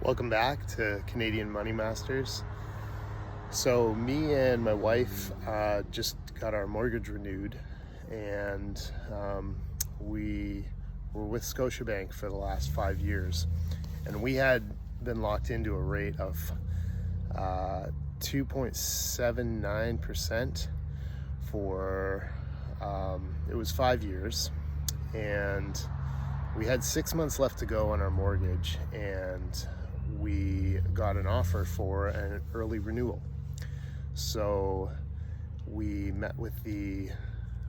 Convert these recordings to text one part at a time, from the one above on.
Welcome back to Canadian Money Masters. So me and my wife just got our mortgage renewed, and we were with Scotiabank for the last 5 years, and we had been locked into a rate of 2.79% for it was 5 years, and we had 6 months left to go on our mortgage, and we got an offer for an early renewal. So we met with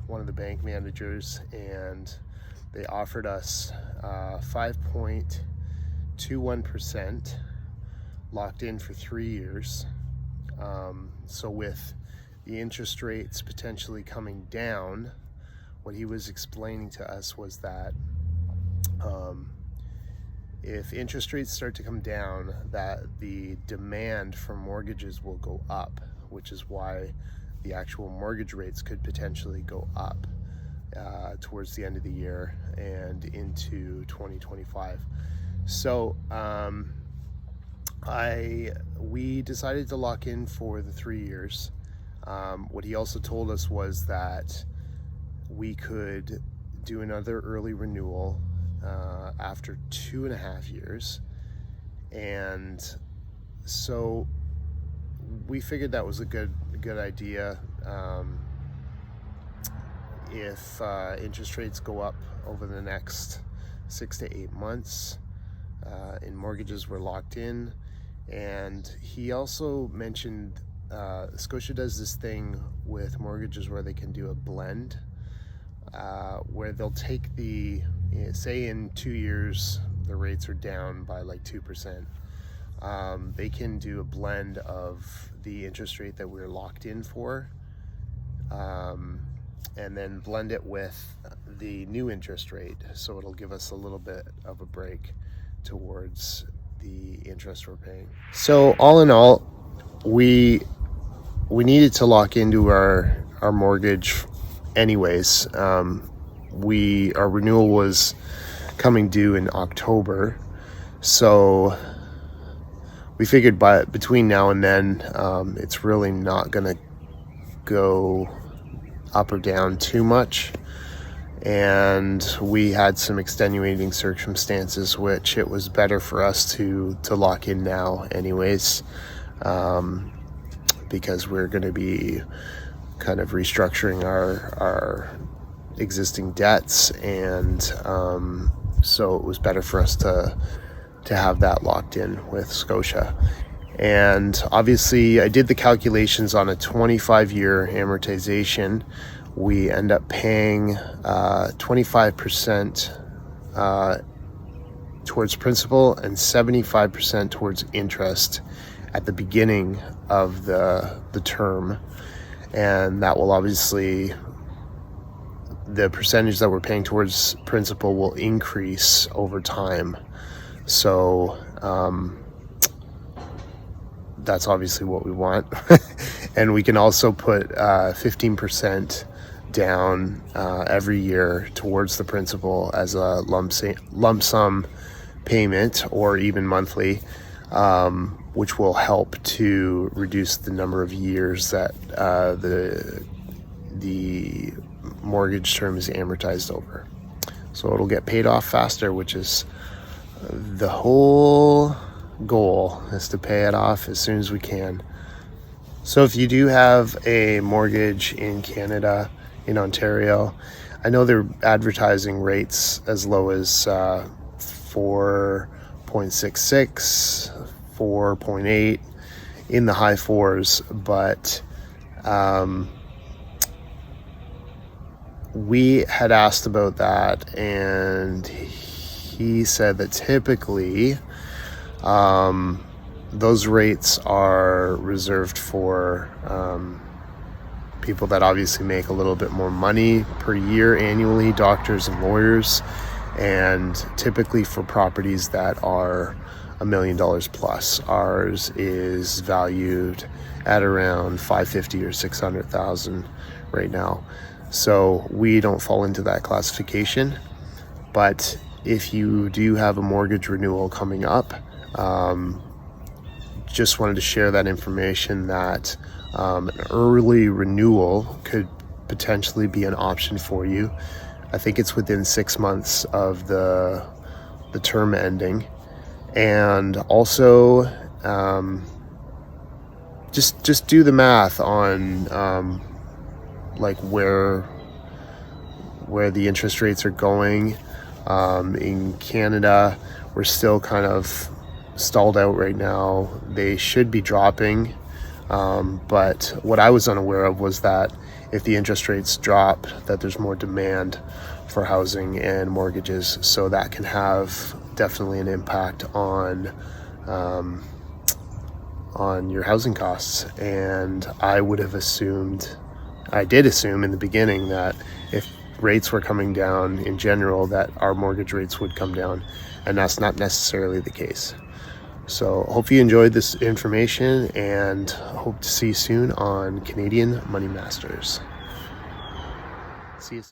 one of the bank managers, and they offered us 5.21% locked in for 3 years. So with the interest rates potentially coming down, what he was explaining to us was that if interest rates start to come down, that the demand for mortgages will go up, which is why the actual mortgage rates could potentially go up towards the end of the year and into 2025. So we decided to lock in for the 3 years. What he also told us was that we could do another early renewal after 2.5 years, and so we figured that was a good idea. If interest rates go up over the next 6 to 8 months, and mortgages were locked in. And he also mentioned Scotia does this thing with mortgages where they can do a blend, where they'll take say in 2 years the rates are down by like 2%. They can do a blend of the interest rate that we're locked in for, and then blend it with the new interest rate, so it'll give us a little bit of a break towards the interest we're paying. So all in all, we needed to lock into our mortgage anyways. Our renewal was coming due in October, so we figured between now and then it's really not gonna go up or down too much, and we had some extenuating circumstances which it was better for us to lock in now anyways, because we're going to be kind of restructuring our existing debts, and so it was better for us to have that locked in with Scotia. And obviously I did the calculations on a 25-year amortization. We end up paying 25% towards principal and 75% towards interest at the beginning of the term, and that will obviously, the percentage that we're paying towards principal will increase over time. So that's obviously what we want. And we can also put 15% down every year towards the principal as a lump sum payment, or even monthly, which will help to reduce the number of years that the mortgage term is amortized over. So it'll get paid off faster, which is the whole goal, is to pay it off as soon as we can. So if you do have a mortgage in Canada, in Ontario, I know they're advertising rates as low as 4.66, 4.8, in the high fours, but we had asked about that, and he said that typically those rates are reserved for people that obviously make a little bit more money per year annually, doctors and lawyers, and typically for properties that are $1 million plus. Ours is valued at around $550,000 or $600,000 right now, so we don't fall into that classification. But if you do have a mortgage renewal coming up, Just wanted to share that information that an early renewal could potentially be an option for you. I think it's within 6 months of the term ending, and also just do the math on like where the interest rates are going. In Canada, we're still kind of stalled out right now. They should be dropping, but what I was unaware of was that if the interest rates drop, that there's more demand for housing and mortgages, so that can have definitely an impact on your housing costs. And I did assume in the beginning that if rates were coming down in general, that our mortgage rates would come down, and that's not necessarily the case. So hope you enjoyed this information, and hope to see you soon on Canadian Money Masters. See you soon.